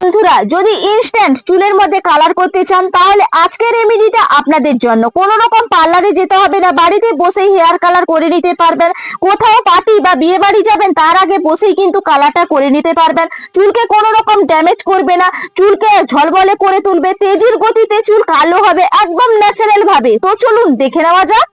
বন্ধুরা, যদি ইনস্ট্যান্ট চুলের মধ্যে কালার করতে চান তাহলে আজকের রেমেডিটা আপনাদের জন্য। কোনো রকম পার্লারে যেতে হবে না, বাড়িতে বসেই হেয়ার কালার করে নিতে পারবেন। কোথাও পার্টি বা বিয়ে বাড়ি যাবেন তার আগে বসেই কিন্তু কালারটা করে নিতে পারবেন। চুলকে কোনো রকম ড্যামেজ করবে না, চুলকে ঝলবলে করে তুলবে, তেজির গতিতে চুল কালো হবে একদম ন্যাচারাল ভাবে। তো চলুন দেখে নেওয়া যাক।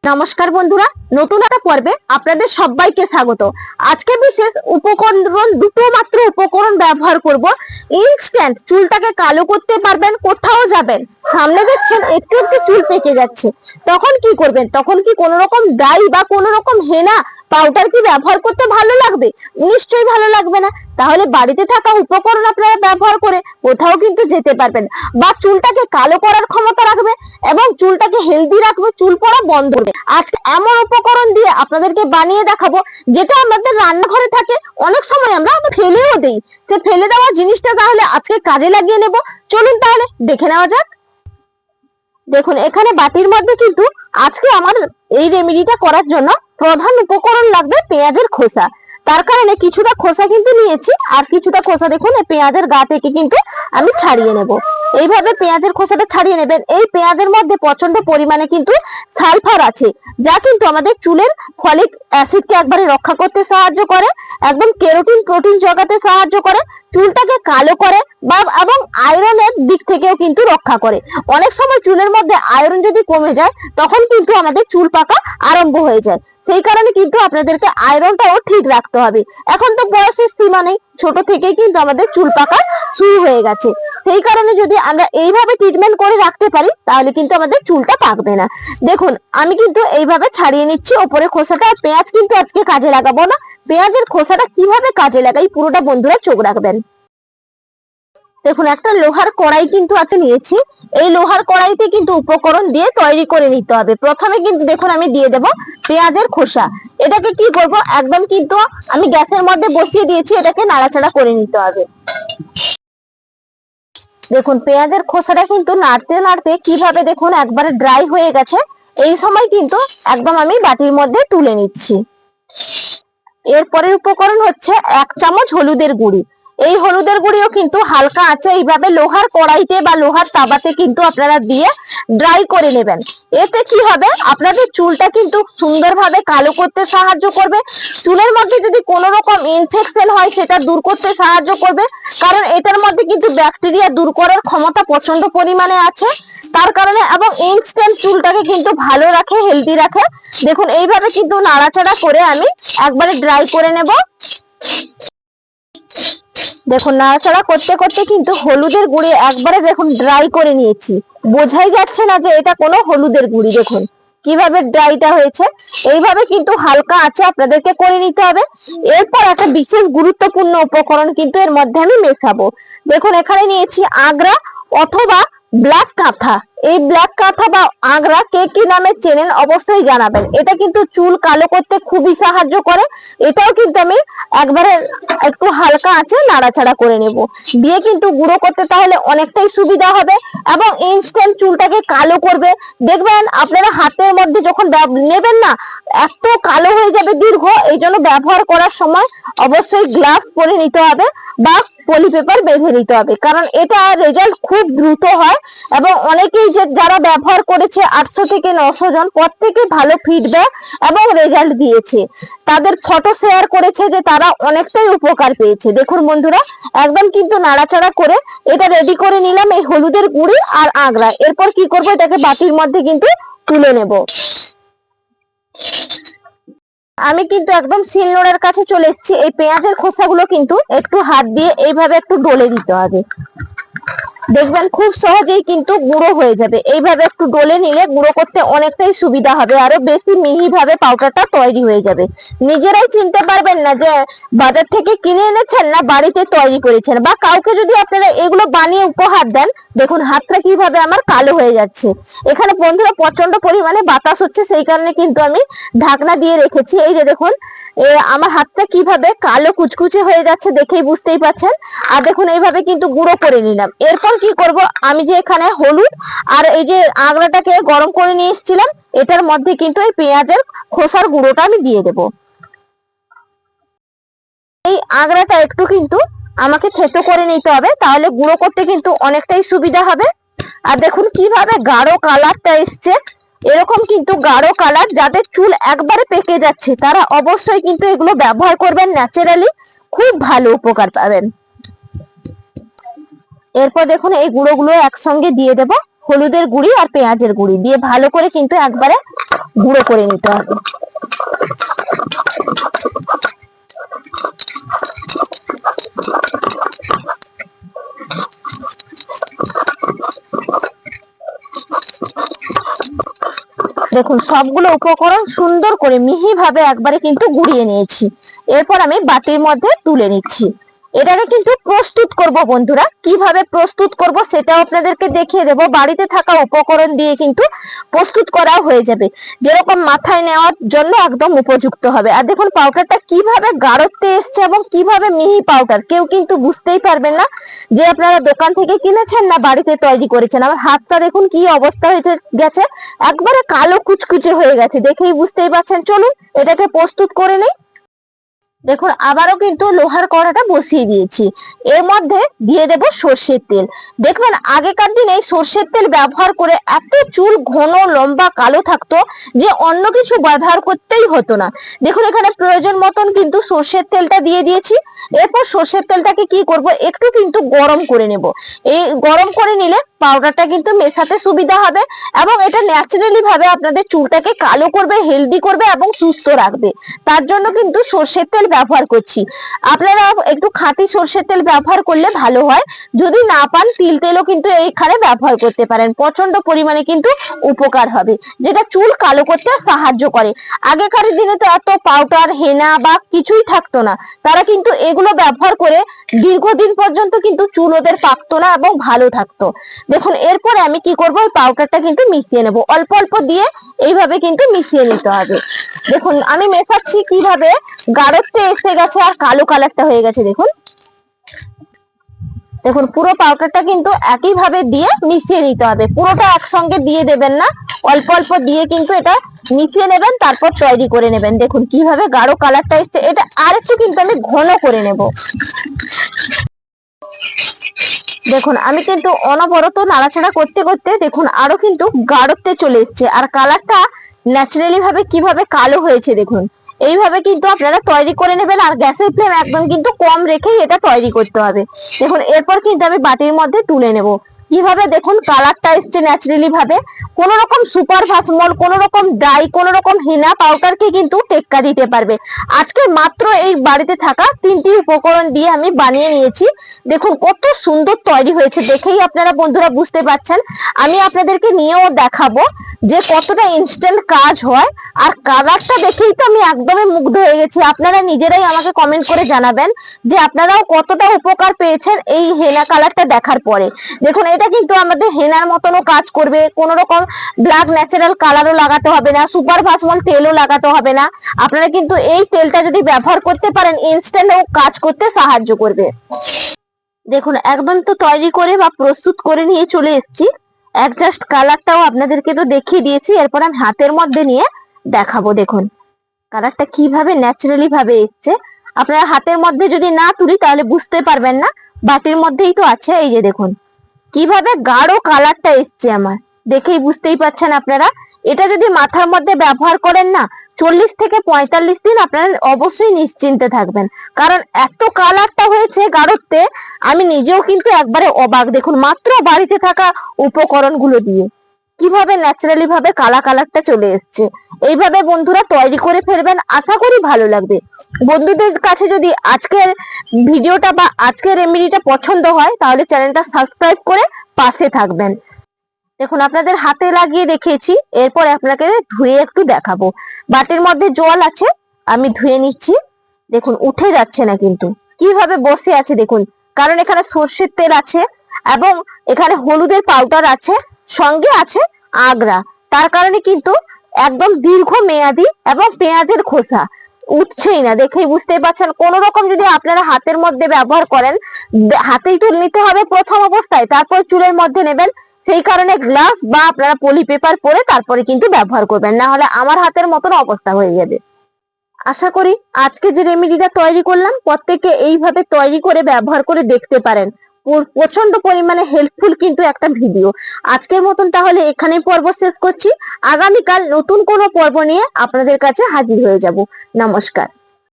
নমস্কার বন্ধুরা, নতুন একটা পর্বে আপনাদের সবাইকে স্বাগত। আজকে বিশেষ উপকরণ, দুটো মাত্র উপকরণ ব্যবহার করব। ইনস্ট্যান্ট চুলটাকে কালো করতে পারবেন। কোথাও যাবেন, সামনে দেখছেন একটু একটু চুল পেকে যাচ্ছে, তখন কি করবেন? তখন কি কোনো রকম ডাই বা কোনো রকম হেনা পাউডার কি ব্যবহার করতে ভালো লাগবে? নিশ্চয়ই ভালো লাগবে না। তাহলে বাড়িতে থাকা উপকরণ আপনারা ব্যবহার করে কোথাও কিন্তু যেতে পারবেন, বা চুলটাকে কালো করার ক্ষমতা রাখবে এবং চুলটাকে হেলদি রাখবে, চুল পড়া বন্ধ করবে। আজকে এমন উপকরণ দিয়ে আপনাদেরকে বানিয়ে দেখাবো যেটা আমাদের রান্নাঘরে থাকে, অনেক সময় আমরা ফেলেও দেই। সে ফেলে দেওয়া জিনিসটা তাহলে আজকে কাজে লাগিয়ে নেব। চলুন তাহলে দেখে নেওয়া যাক। দেখুন, এখানে বাটির মধ্যে কিন্তু আজকে আমার এই রেমেডিটা করার জন্য প্রধান উপকরণ লাগবে পেঁয়াজের খোসা। তার কারণে কিছুটা খোসা কিন্তু নিয়েছি, আর কিছুটা খোসা দেখুন পেঁয়াজের গা থেকে কিন্তু আমি ছাড়িয়ে নেব। এইভাবে পেঁয়াজের খোসাটা ছাড়িয়ে নেবেন। এই পেঁয়াজের মধ্যে প্রচন্ড পরিমাণে কিন্তু সালফার আছে, যা কিন্তু আমাদের চুলের ফলিক অ্যাসিডকে একবারে রক্ষা করতে সাহায্য করে, একদম কেরোটিন প্রোটিন জোগাতে সাহায্য করে, চুলটাকে কালো করে বা এবং আয়রনের দিক থেকেও কিন্তু রক্ষা করে। অনেক সময় চুলের মধ্যে আয়রন যদি কমে যায় তখন কিন্তু আমাদের চুল পাকা আরম্ভ হয়ে যায়। সেই কারণে কিন্তু আপনাদেরকে আয়রনটাও ঠিক রাখতে হবে। এখন তো বয়সের সীমা নেই, ছোট থেকেই কিন্তু আমাদের চুল পাকা শুরু হয়ে গেছে। সেই কারণে যদি আমরা এইভাবে ট্রিটমেন্ট করে রাখতে পারি তাহলে কিন্তু আমাদের চুলটা পাকবে না। দেখুন, আমি কিন্তু এইভাবে ছাড়িয়ে নিচ্ছি ওপরে খোসাটা। আর পেঁয়াজ কিন্তু আজকে কাজে লাগাবো না, পেঁয়াজের খোসাটা কিভাবে কাজে লাগাই পুরোটা বন্ধুরা চোখ রাখবেন। দেখুন, একটা লোহার কড়াই কিন্তু আছে নিয়েছি। এই লোহার কড়াইতে কিন্তু উপকরণ দিয়ে তৈরি করে নিতে হবে। প্রথমে কিন্তু দেখুন আমি দিয়ে দেব পেঁয়াজের খোসা। এটাকে কি করব, একদম কিন্তু আমি গ্যাসের মধ্যে বসিয়ে দিয়েছি, এটাকে নাড়াচাড়া করে নিতে হবে। দেখুন, পেঁয়াজের খোসাটা কিন্তু নাড়তে নাড়তে কিভাবে দেখুন একবারে ড্রাই হয়ে গেছে। এই সময় কিন্তু একদম আমি বাটির মধ্যে তুলে নিচ্ছি। এরপরের উপকরণ হচ্ছে 1 চামচ হলুদের গুঁড়ি। এই হলুদের গুঁড়িও কিন্তু হালকা আছে এইভাবে লোহার কড়াইতে বা লোহার তাওয়াতে কিন্তু আপনারা দিয়ে ড্রাই করে নেবেন। এতে কি হবে, আপনাদের চুলটা কিন্তু সুন্দরভাবে কালো করতে সাহায্য করবে। চুলের মধ্যে যদি কোনো রকম ইনফেকশন হয় সেটা দূর করতে সাহায্য করবে, কারণ এটার মধ্যে কিন্তু ব্যাকটেরিয়া দূর করার ক্ষমতা প্রচন্ড পরিমাণে আছে। তার কারণে এবং ইনস্ট্যান্ট চুলটাকে কিন্তু ভালো রাখে, হেলদি রাখে। দেখুন, এইভাবে কিন্তু নাড়াচাড়া করে আমি একবারে ড্রাই করে নেব। দেখুন, নাড়াচাড়া করতে করতে কিন্তু হলুদের গুঁড়ি একবারে দেখুন ড্রাই করে নিয়েছি। বোঝাই যাচ্ছে না যে এটা কোনো হলুদের গুঁড়ি। দেখুন কিভাবে ড্রাইটা হয়েছে। এইভাবে কিন্তু হালকা আছে আপনাদেরকে করে নিতে হবে। এরপর একটা বিশেষ গুরুত্বপূর্ণ উপকরণ কিন্তু এর মধ্যে আমি মেশাবো। দেখুন, এখানে নিয়েছি আগ্রা অথবা ব্ল্যাক কাঁথা। এই ব্ল্যাক কাঁথা বা আগ্রা কে কি নামে চেনেন অবশ্যই জানাবেন। এটা কিন্তু চুল কালো করতে খুবই সাহায্য করে। এটাও কিন্তু আমি একবারে একটু হালকা আছে নাড়াচাড়া করে নেব, দিয়ে কিন্তু গুঁড়ো করতে তাহলে অনেকটাই সুবিধা হবে এবং ইনস্ট্যান্ট চুলটাকে কালো করবে। দেখবেন আপনারা হাতের মধ্যে যখন নেবেন না, এত কালো হয়ে যাবে দীর্ঘ। এই জন্য ব্যবহার করার সময় অবশ্যই গ্লাভস পরে নিতে হবে বা পলি পেপার বেঁধে নিতে হবে, কারণ এটা রেজাল্ট খুব দ্রুত হয়। এবং অনেকেই যারা ব্যবহার করেছে 800 থেকে 900 জন, প্রত্যেকে ভালো ফিডব্যাক এবং রেজাল্ট দিয়েছে। তাদের ফটো শেয়ার করেছে যে তারা অনেকটাই উপকার পেয়েছে। দেখুন বন্ধুরা, একদম কিন্তু নাড়াচাড়া করে এটা রেডি করে নিলাম, এই হলুদের গুঁড়ি আর আগ্রা। এরপর কি করবো, এটাকে বাটির মধ্যে কিন্তু তুলে নেব। আমি কিন্তু একদম শিলনোড়ার কাছে চলে এসেছি। এই পেঁয়াজের খোসাগুলো কিন্তু একটু হাত দিয়ে এইভাবে একটু ডলে দিতে হবে। দেখবেন খুব সহজেই কিন্তু গুঁড়ো হয়ে যাবে। এইভাবে একটু ডলে নিলে গুঁড়ো করতে অনেকটাই সুবিধা হবে, আরো বেশি মিহি ভাবে পাউডারটা তৈরি হয়ে যাবে। নিজেরাই চিনতে পারবেন না যে বাজার থেকে কিনে এনেছেন না বাড়িতে তৈরি করেছেন, বা কাউকে যদি আপনারা এগুলো বানিয়ে উপহার দেন। দেখুন হাতটা কিভাবে আমার কালো হয়ে যাচ্ছে। এখানে বন্ধুরা প্রচন্ড পরিমাণে বাতাস হচ্ছে, সেই কারণে কিন্তু আমি ঢাকনা দিয়ে রেখেছি। এই যে দেখুন আমার হাতটা কিভাবে কালো কুচকুচে হয়ে যাচ্ছে, দেখেই বুঝতেই পারছেন। আর দেখুন এইভাবে কিন্তু গুঁড়ো করে নিলাম। এরপর কি করব, আমি যে এখানে হলুদ আর এই যে আগ্রাটাকে গরম করে নিয়ে এসেছিলাম, এটার মধ্যে কিন্তু এই পেঁয়াজের খোসার গুঁড়োটা আমি দিয়ে দেব। এই আগ্রাটা একটু কিন্তু আমাকে থেতো করে নিতে হবে, তাহলে গুঁড়ো করতে কিন্তু অনেকটাই সুবিধা হবে। আর দেখুন কিভাবে গাঢ় কালারটা এসছে। এরকম কিন্তু গাঢ় কালার, যাদের চুল একবারে পেকে যাচ্ছে তারা অবশ্যই কিন্তু এগুলো ব্যবহার করবেন, ন্যাচারালি খুব ভালো উপকার পাবেন। এরপর দেখুন এই গুঁড়োগুলো একসঙ্গে দিয়ে দেব, হলুদের গুঁড়ি আর পেঁয়াজের গুঁড়ি দিয়ে ভালো করে কিন্তু একবারে গুঁড়ো করে নিতে হবে। দেখুন সবগুলো উপকরণ সুন্দর করে মিহি ভাবে একবারে কিন্তু গুঁড়িয়ে নিয়েছি। এরপর আমি বাটির মধ্যে তুলে নিচ্ছি। এটাকে কিন্তু প্রস্তুত করব বন্ধুরা, কিভাবে প্রস্তুত করব সেটাও আপনাদেরকে দেখিয়ে দেব। বাড়িতে থাকা উপকরণ দিয়ে কিন্তু প্রস্তুত করা হয়ে যাবে, যেরকম মাথায় নেওয়ার জন্য একদম উপযুক্ত হবে। আর দেখুন পাউডারটা কিভাবে গাঢ়ত্বে এসছে এবং কিভাবে মিহি পাউডার, কেউ কিন্তু বুঝতেই পারবেন না যে আপনারা দোকান থেকে কিনেছেন না বাড়িতে তৈরি করেছেন। আমার হাতটা দেখুন কি অবস্থা হয়েছে গেছে, একবারে কালো কুচকুচে হয়ে গেছে, দেখেই বুঝতেই পারছেন। চলুন এটাকে প্রস্তুত করে নেই। দেখুন আবারও কিন্তু লোহার কড়াটা বসিয়ে দিয়েছি, এর মধ্যে দিয়ে দেব সর্ষের তেল। দেখবেন আগেকার দিনে সর্ষের তেল ব্যবহার করে এত চুল ঘন লম্বা কালো থাকতো যে অন্য কিছু ব্যবহার করতেই হতো না। দেখুন এখানে প্রয়োজন মতন কিন্তু সর্ষের তেলটা দিয়ে দিয়েছি। এরপর সর্ষের তেলটাকে কি করব, একটু কিন্তু গরম করে নেব। এই গরম করে নিলে পাউডারটা কিন্তু মেশাতে সুবিধা হবে এবং এটা ন্যাচারালি ভাবে আপনাদের চুলটাকে কালো করবে, হেলদি করবে এবং সুস্থ রাখবে। তার জন্য কিন্তু সর্ষের তেল ব্যবহার করছি। আপনারা একটু খাঁটি সর্ষের তেল ব্যবহার করলে ভালো হয়, যদি না পান তিল তেলও কিন্তু এইখানে ব্যবহার করতে পারেন, প্রচন্ড পরিমাণে কিন্তু উপকার হবে, যেটা চুল কালো করতে সাহায্য করে। আগেকার দিনে তো এত পাউডার হেনা বা কিছুই থাকতো না, তারা কিন্তু এগুলো ব্যবহার করে দীর্ঘদিন পর্যন্ত কিন্তু চুল ওদের পাকতো না এবং ভালো থাকতো। দেখুন এরপরে আমি কি করব, ওই পাউডারটা কিন্তু মিশিয়ে নেব, অল্প অল্প দিয়ে এইভাবে কিন্তু মিশিয়ে নিতে হবে। দেখুন আমি মেশাচ্ছি কিভাবে, গাঢ়ত্বে এসে গেছে আর কালো কালারটা হয়ে গেছে। দেখুন দেখুন পুরো পাউডারটা কিন্তু একইভাবে দিয়ে মিশিয়ে নিতে হবে, পুরোটা একসঙ্গে দিয়ে দেবেন না, অল্প অল্প দিয়ে কিন্তু এটা মিশিয়ে নেবেন, তারপর তৈরি করে নেবেন। দেখুন কিভাবে গাঢ় কালারটা এসছে, এটা আরেকটু কিন্তু আমি ঘন করে নেব। দেখুন আমি কিন্তু অনবরত নাড়াচাড়া করতে করতে দেখুন আরো কিন্তু গাঢ়ত্বে চলে এসছে, আর কালারটা ন্যাচারালি ভাবে কিভাবে কালো হয়েছে। দেখুন এইভাবে কিন্তু আপনারা তৈরি করে নেবেন, আর গ্যাসের ফ্লেম একদম কিন্তু কম রেখেই এটা তৈরি করতে হবে। দেখুন এরপর কিন্তু আমি বাটির মধ্যে তুলে নেব। কিভাবে দেখুন কালারটা এসছে ন্যাচারালি ভাবে, কোন রকম সুপার ভাসমল, কোন রকম ডাই, কোন রকম হেনা পাউডারকে কিন্তু টেক্কা দিতে পারবে। আজকে মাত্র এই বাড়িতে থাকা 3টি উপকরণ দিয়ে আমি বানিয়ে নিয়েছি। দেখুন কত সুন্দর তৈরি হয়েছে, দেখেই আপনারা বন্ধুরা বুঝতে পারছেন। আমি আপনাদেরকে নিয়েও দেখাবো যে কতটা ইনস্ট্যান্ট কাজ হয়, আর কালারটা দেখেই তো আমি একদমই মুগ্ধ হয়ে গেছি। আপনারা নিজেরাই আমাকে কমেন্ট করে জানাবেন যে আপনারাও কতটা উপকার পেয়েছেন এই হেনা কালারটা দেখার পরে। দেখুন এটা কিন্তু আমাদের হেনার মতনও কাজ করবে, কোন রকম ব্ল্যাক ন্যাচারাল কালারও লাগাতে হবে না, সুপার ভাসমল তেলও লাগাতে হবে না। আপনারা কিন্তু এই তেলটা যদি ব্যবহার করতে পারেন ইনস্ট্যান্ট ও কাজ করতে সাহায্য করবে। দেখুন একদম তো তৈরি করে বা প্রস্তুত করে নিয়ে চলে এসেছি, অ্যাডজাস্ট কালারটাও আপনাদেরকে তো দেখিয়ে দিয়েছি। এরপর আমি হাতের মধ্যে নিয়ে দেখাবো। দেখুন কালারটা কিভাবে ন্যাচারালি ভাবে এসছে। আপনারা হাতের মধ্যে যদি না তুলি তাহলে বুঝতে পারবেন না, বাটির মধ্যেই তো আছে। এই যে দেখুন কিভাবে গাঢ় কালারটা এসছে, আমার দেখেই বুঝতেই পারছেন আপনারা। এটা যদি মাথার মধ্যে ব্যবহার করেন না, 40 থেকে 45 দিন আপনারা অবশ্যই নিশ্চিন্তে থাকবেন, কারণ এত কালারটা হয়েছে গাঢ়ত্বে, আমি নিজেও কিন্তু একবারে অবাক। দেখুন মাত্র বাড়িতে থাকা উপকরণগুলো দিয়ে কিভাবে ন্যাচারালি ভাবে কালারটা চলে এসছে। এইভাবে বন্ধুরা তৈরি করে ফেলবেন, আশা করি ভালো লাগবে। বন্ধুদের কাছে যদি আজকের ভিডিওটা বা আজকের রেমেডিটা পছন্দ হয় তাহলে চ্যানেলটা সাবস্ক্রাইব করে পাশে থাকবেন। দেখুন আপনাদের হাতে লাগিয়ে দেখিয়েছি, এরপর আপনাকে ধুয়ে একটু দেখাবো। বাটির মধ্যে জল আছে, আমি ধুয়ে নিচ্ছি। দেখুন উঠে যাচ্ছে না কিন্তু, কিভাবে বসে আছে দেখুন, কারণ এখানে সর্ষের তেল আছে এবং এখানে হলুদের পাউডার আছে, সঙ্গে আছে আগরা, তার কারণে কিন্তু একদম দীর্ঘ মেয়াদি এবং পেঁয়াজের খোসা উঠছেই না, দেখেই বুঝতেই পারছেন। কোন রকম যদি আপনারা হাতের মধ্যে ব্যবহার করেন, হাতেই তুলে নিতে হবে প্রথম অবস্থায়, তারপর চুলের মধ্যে নেবেন। সেই কারণে গ্লাস বা আপনারা পলি পেপার পরে তারপরে কিন্তু ব্যবহার করবেন, না হলে আমার হাতের মতন অবস্থা হয়ে যাবে। আশা করি আজকে যে রেমেডিটা তৈরি করলাম প্রত্যেকে এইভাবে তৈরি করে ব্যবহার করে দেখতে পারেন। প্রচন্ড পরিমাণে হেল্পফুল কিন্তু একটা ভিডিও। আজকের মতন তাহলে এখানেই পর্ব শেষ করছি। আগামীকাল নতুন কোনো পর্ব নিয়ে আপনাদের কাছে হাজির হয়ে যাব। নমস্কার।